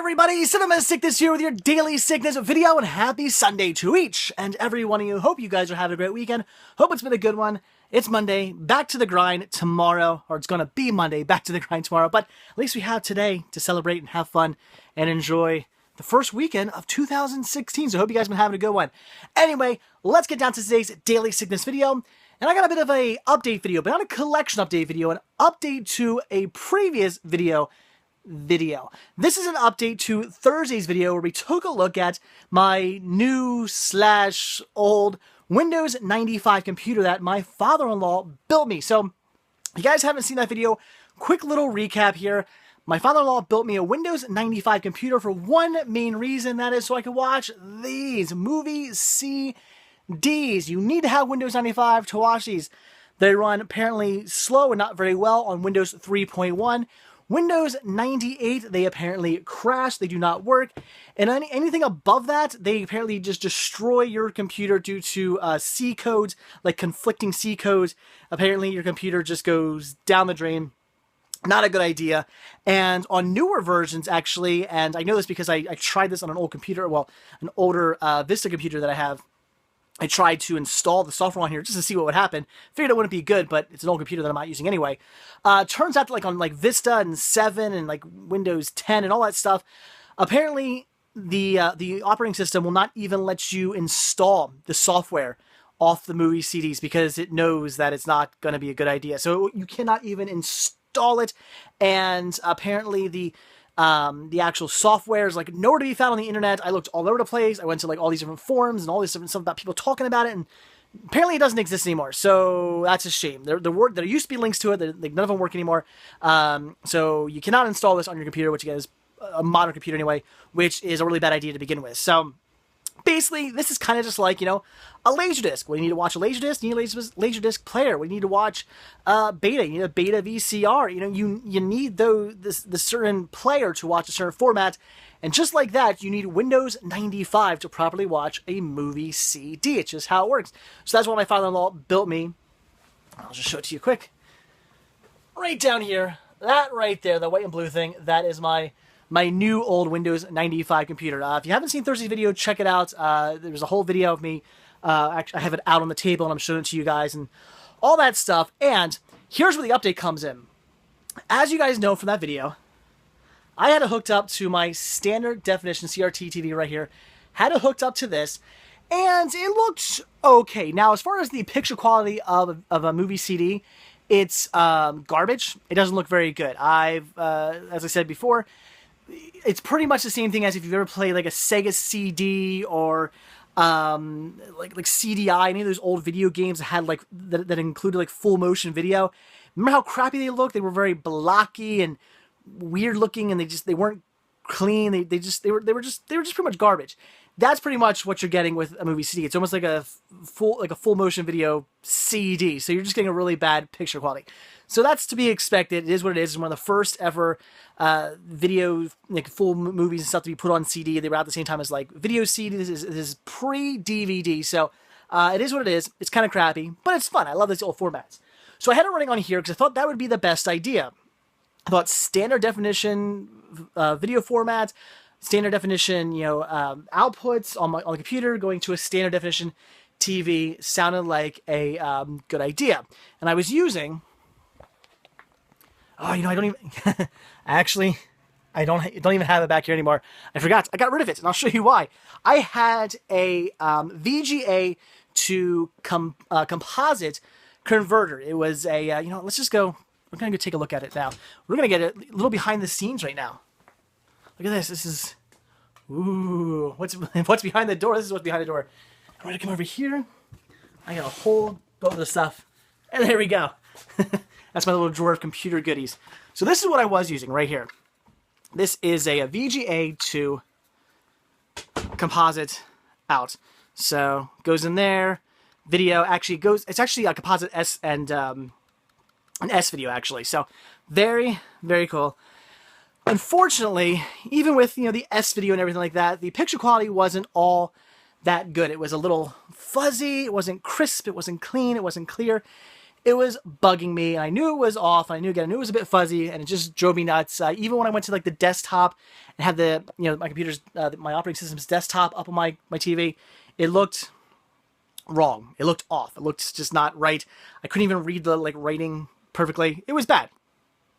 everybody, Cinema Sickness here with your daily sickness video, and happy Sunday to each and every one of you. Hope you guys are having a great weekend. Hope it's been a good one. It's Monday, back to the grind tomorrow, or it's gonna be Monday, back to the grind tomorrow, but at least we have today to celebrate and have fun and enjoy the first weekend of 2016, so I hope you guys have been having a good one. Anyway, let's get down to today's daily sickness video, and I got a bit of a update video, but not a collection update video, an update to a previous video. This is an update to Thursday's video where we took a look at my new/old Windows 95 computer that my father-in-law built me. So, if you guys haven't seen that video, quick little recap here. My father-in-law built me a Windows 95 computer for one main reason, that is so I could watch these movie CDs. You need to have Windows 95 to watch these. They run apparently slow and not very well on Windows 3.1. Windows 98, they apparently crash, they do not work, and anything above that, they apparently just destroy your computer due to C codes, like conflicting C codes. Apparently your computer just goes down the drain. Not a good idea. And on newer versions, actually, and I know this because I tried this on an old computer, well, an older Vista computer that I have. I tried to install the software on here just to see what would happen. Figured it wouldn't be good, but it's an old computer that I'm not using anyway. Turns out that on Vista and 7 and Windows 10 and all that stuff, apparently the operating system will not even let you install the software off the movie CDs because it knows that it's not going to be a good idea. So you cannot even install it, and apparently the actual software is nowhere to be found on the internet. I looked all over the place. I went to all these different forums and all this different stuff about people talking about it, and apparently it doesn't exist anymore. So that's a shame. There used to be links to it. None of them work anymore. So you cannot install this on your computer, which again is a modern computer anyway, which is a really bad idea to begin with. So basically, this is kind of just like, a Laserdisc. When you need to watch a Laserdisc, you need a Laserdisc player. When you need to watch Beta, you need a Beta VCR. You need the certain player to watch a certain format. And just like that, you need Windows 95 to properly watch a movie CD. It's just how it works. So that's what my father-in-law built me. I'll just show it to you quick. Right down here, that right there, the white and blue thing, that is my new old Windows 95 computer. If you haven't seen Thursday's video, check it out. There's a whole video of me. Actually, I have it out on the table and I'm showing it to you guys and all that stuff. And here's where the update comes in. As you guys know from that video, I had it hooked up to my standard definition CRT TV right here. Had it hooked up to this, and it looked okay. Now, as far as the picture quality of a movie CD, it's garbage. It doesn't look very good. As I said before, it's pretty much the same thing as if you've ever played a Sega CD or like CDI, any of those old video games that had that included full motion video. Remember how crappy they looked? They were very blocky and weird looking, and they weren't clean. They were just pretty much garbage. That's pretty much what you're getting with a movie CD. It's almost like a full motion video CD. So you're just getting a really bad picture quality. So that's to be expected. It is what it is. It's one of the first ever video, full movies and stuff to be put on CD. They were out at the same time as video CD. This is pre-DVD. So it is what it is. It's kind of crappy, but it's fun. I love these old formats. So I had it running on here because I thought that would be the best idea. I thought standard definition video format, standard definition, outputs on the computer going to a standard definition TV sounded like a good idea. And I was using, I don't even, actually, I don't even have it back here anymore. I forgot. I got rid of it, and I'll show you why. I had a VGA to composite converter. It was a, let's just go. We're going to go take a look at it now. We're going to get a little behind the scenes right now. Look at this. This is, ooh, what's behind the door? This is what's behind the door. I'm going to come over here. I got a whole boat of the stuff. And there we go. That's my little drawer of computer goodies. So this is what I was using right here. This is a VGA to composite out. So goes in there. Video actually goes, it's actually a composite S and an S video actually. So very, very cool. Unfortunately, even with the S video and everything like that, the picture quality wasn't all that good. It was a little fuzzy, it wasn't crisp, it wasn't clean, it wasn't clear. it was bugging me, and I knew it was off. I knew it was a bit fuzzy, and it just drove me nuts. Even when I went to like the desktop and had the, my computer's, my operating system's desktop up on my TV, it looked wrong. It looked off. It looked just not right. I couldn't even read the like writing perfectly. It was bad.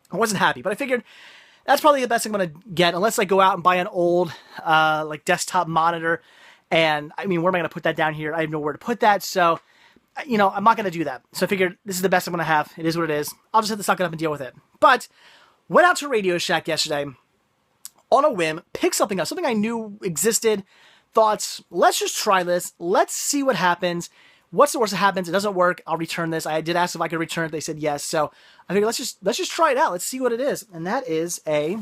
I wasn't happy, but I figured that's probably the best I'm going to get, unless I go out and buy an old like desktop monitor. And I mean, where am I going to put that down here? I have nowhere to put that, so I'm not going to do that. So I figured this is the best I'm going to have. It is what it is. I'll just have to suck it up and deal with it. But went out to Radioshack yesterday on a whim, picked something up, something I knew existed. Thoughts, let's just try this. Let's see what happens. What's the worst that happens? It doesn't work. I'll return this. I did ask if I could return it. They said yes. So I figured let's just try it out. Let's see what it is. And that is a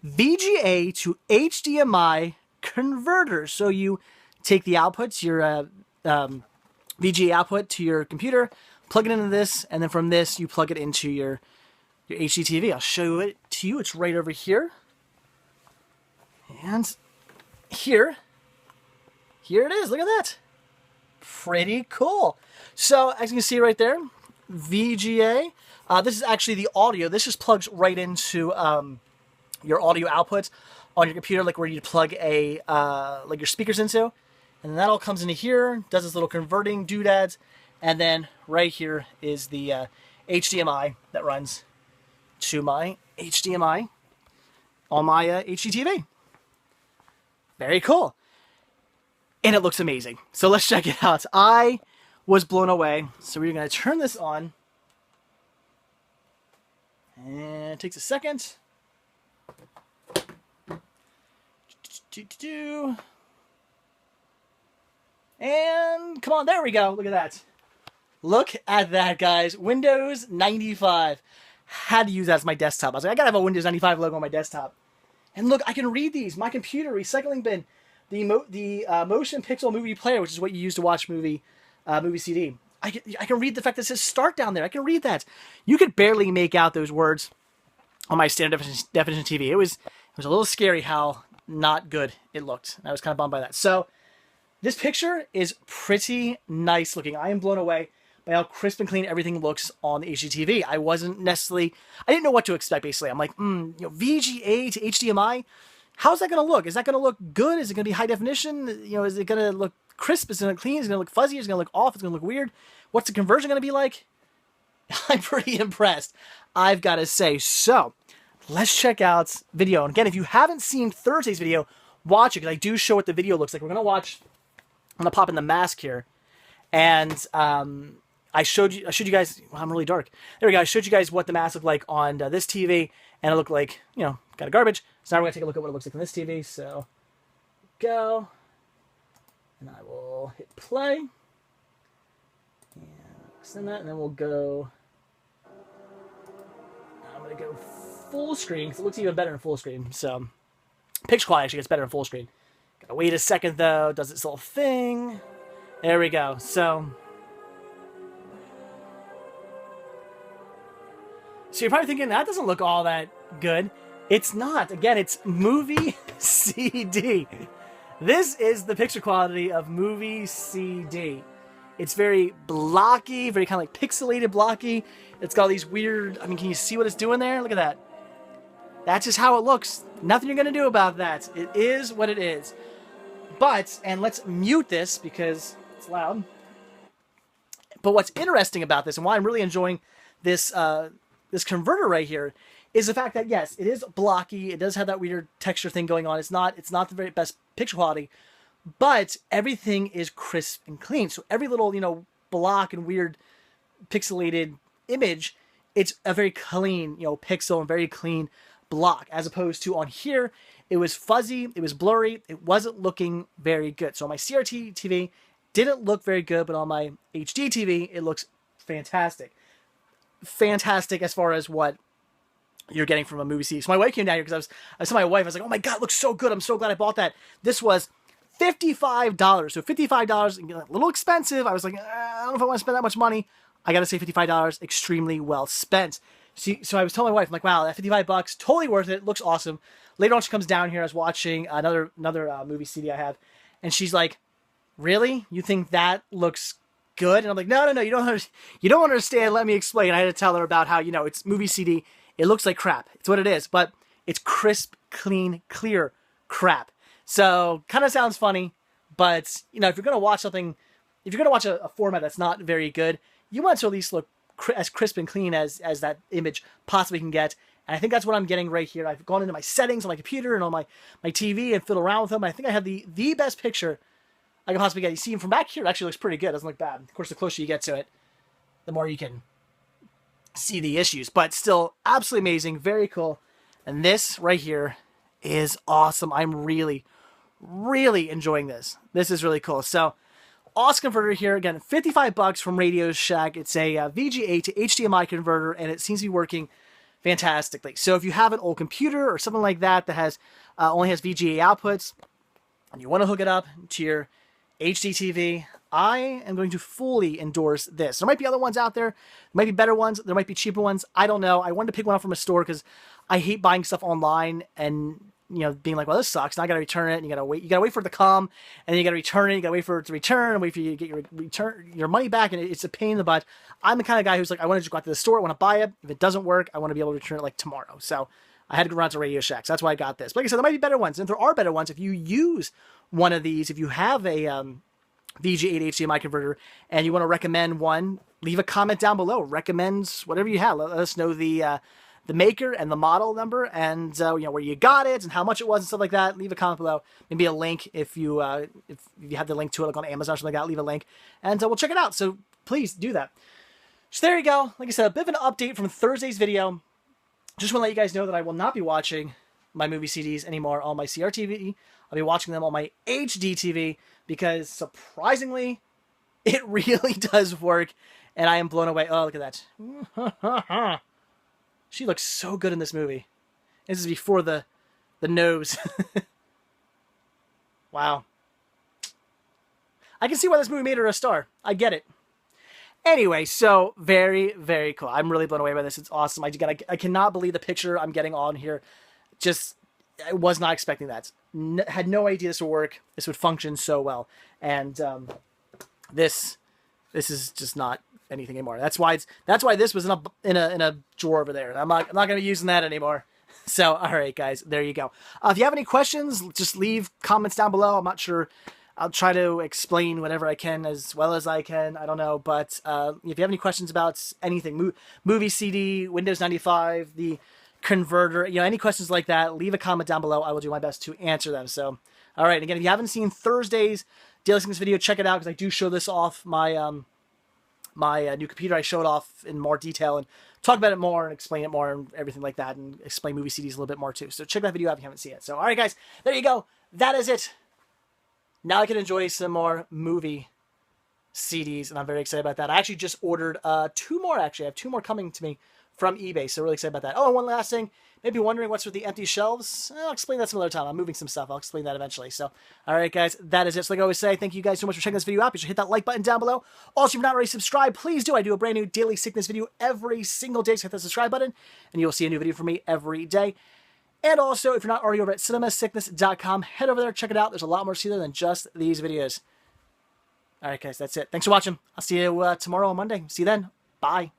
VGA to HDMI converter. So you take the outputs, your VGA output to your computer, plug it into this, and then from this you plug it into your HD TV. I'll show it to you. It's right over here. And here it is. Look at that. Pretty cool. So as you can see right there, VGA. This is actually the audio. This just plugs right into your audio outputs on your computer, like where you plug a like your speakers into, and then that all comes into here, does this little converting doodads, and then right here is the HDMI that runs to my HDMI on my HD TV. Very cool. And it looks amazing. So let's check it out. I was blown away. So we're going to turn this on. And it takes a second. And come on, there we go. Look at that. Look at that, guys. Windows 95. Had to use that as my desktop. I was like, I gotta have a Windows 95 logo on my desktop. And look, I can read these. My computer, recycling bin, the motion pixel movie player, which is what you use to watch movie CD. I can read the fact that it says start down there. I can read that. You could barely make out those words on my standard definition TV. It was a little scary how not good it looked. And I was kind of bummed by that. So this picture is pretty nice looking. I am blown away by how crisp and clean everything looks on the HDTV. I didn't know what to expect, basically. I'm like, VGA to HDMI, how's that going to look? Is that going to look good? Is it going to be high definition? Is it going to look crisp? Is it going to look clean? Is it going to look fuzzy? Is it going to look off? Is it going to look weird? What's the conversion going to be like? I'm pretty impressed, I've got to say. So let's check out video. And again, if you haven't seen Thursday's video, watch it, because I do show what the video looks like. I'm going to pop in the mask here. And I showed you guys, well, I'm really dark. There we go. I showed you guys what the mask looked like on this TV, and it looked like, kind of garbage. So now we're going to take a look at what it looks like on this TV. So, go. And I will hit play. And extend that, and then we'll go. I'm going to go full screen, because it looks even better in full screen. So, picture quality actually gets better in full screen. Gotta wait a second, though. Does its little thing. There we go. So you're probably thinking, that doesn't look all that good. It's not. Again, it's movie CD. This is the picture quality of movie CD. It's very blocky, very kind of like pixelated blocky. It's got all these weird, can you see what it's doing there? Look at that. That's just how it looks. Nothing you're going to do about that. It is what it is. But, and let's mute this because it's loud. But what's interesting about this, and why I'm really enjoying this this converter right here, is the fact that, yes, it is blocky. It does have that weird texture thing going on. It's not the very best picture quality, but everything is crisp and clean. So every little, block and weird pixelated image, it's a very clean, pixel and very clean block, as opposed to on here, it was fuzzy, it was blurry, it wasn't looking very good. So on my CRT TV, didn't look very good, but on my HD TV, it looks fantastic. Fantastic as far as what you're getting from a movie CD. So my wife came down here because I was telling my wife, I was like, oh my God, it looks so good. I'm so glad I bought that. This was $55. So $55, a little expensive. I was like, I don't know if I want to spend that much money. I got to say $55, extremely well spent. So I was telling my wife, I'm like, wow, that $55, totally worth it. Looks awesome. Later on, she comes down here. I was watching another movie CD I have. And she's like, really? You think that looks good. And I'm like, no, you don't understand. Let me explain. I had to tell her about how, you know, it's movie CD. It looks like crap. It's what it is, but it's crisp, clean, clear crap. So kind of sounds funny, but you know, if you're going to watch something, if you're going to watch a format that's not very good, you want it to at least look as crisp and clean as that image possibly can get. And I think that's what I'm getting right here. I've gone into my settings on my computer and on my TV and fiddled around with them. I think I have the best picture I can possibly get. You see him from back here, it actually looks pretty good. It doesn't look bad. Of course, the closer you get to it, the more you can see the issues. But still, absolutely amazing. Very cool. And this right here is awesome. I'm really, really enjoying this. This is really cool. So, awesome converter here. Again, $55 from Radioshack. It's a VGA to HDMI converter, and it seems to be working fantastically. So if you have an old computer or something like that that has only has VGA outputs, and you want to hook it up to your HD TV, I am going to fully endorse this. There might be other ones out there. There might be better ones. There might be cheaper ones. I don't know. I wanted to pick one up from a store because I hate buying stuff online and, you know, being like, well, this sucks. Now I got to return it. And you got to wait. You got to wait for it to come, and then you got to return it. You got to wait for it to return, and wait for you to get your money back. And it's a pain in the butt. I'm the kind of guy who's like, I want to just go out to the store. I want to buy it. If it doesn't work, I want to be able to return it like tomorrow. So I had to go around to Radioshack. So that's why I got this. But like I said, there might be better ones. And if there are better ones, if you use one of these, if you have a VGA to HDMI converter and you want to recommend one, leave a comment down below. Recommend whatever you have. Let us know the maker and the model number and you know, where you got it and how much it was and stuff like that. Leave a comment below. Maybe a link if you have the link to it, like on Amazon or something like that. Leave a link and we'll check it out. So please do that. So there you go. Like I said, a bit of an update from Thursday's video. Just want to let you guys know that I will not be watching my movie CDs anymore on my CRTV. I'll be watching them on my HD TV because surprisingly, it really does work, and I am blown away. Oh, look at that. She looks so good in this movie. This is before the nose. Wow. I can see why this movie made her a star. I get it. Anyway, so very, very cool. I'm really blown away by this. It's awesome. I cannot believe the picture I'm getting on here. Just, I was not expecting that. Had no idea this would work. This would function so well. And this is just not anything anymore. That's why this was in a drawer over there. I'm not going to be using that anymore. So, all right, guys, there you go. If you have any questions, just leave comments down below. I'm not sure. I'll try to explain whatever I can as well as I can. I don't know. But if you have any questions about anything, movie CD, Windows 95, the converter, you know, any questions like that, leave a comment down below. I will do my best to answer them. So, all right. Again, if you haven't seen Thursday's Daily Sickness video, check it out because I do show this off my my new computer. I show it off in more detail and talk about it more and explain it more and everything like that and explain movie CDs a little bit more too. So check that video out if you haven't seen it. So, all right, guys, there you go. That is it. Now I can enjoy some more movie CDs, and I'm very excited about that. I actually just ordered 2 more, actually. I have 2 more coming to me from eBay, so really excited about that. Oh, and one last thing. Maybe wondering what's with the empty shelves? I'll explain that some other time. I'm moving some stuff. I'll explain that eventually. So, all right, guys, that is it. So like I always say, thank you guys so much for checking this video out. Be sure to hit that like button down below. Also, if you're not already subscribed, please do. I do a brand new Daily Sickness video every single day, so hit that subscribe button, and you'll see a new video from me every day. And also, if you're not already over at cinemasickness.com, head over there, check it out. There's a lot more to see there than just these videos. All right, guys, that's it. Thanks for watching. I'll see you tomorrow on Monday. See you then. Bye.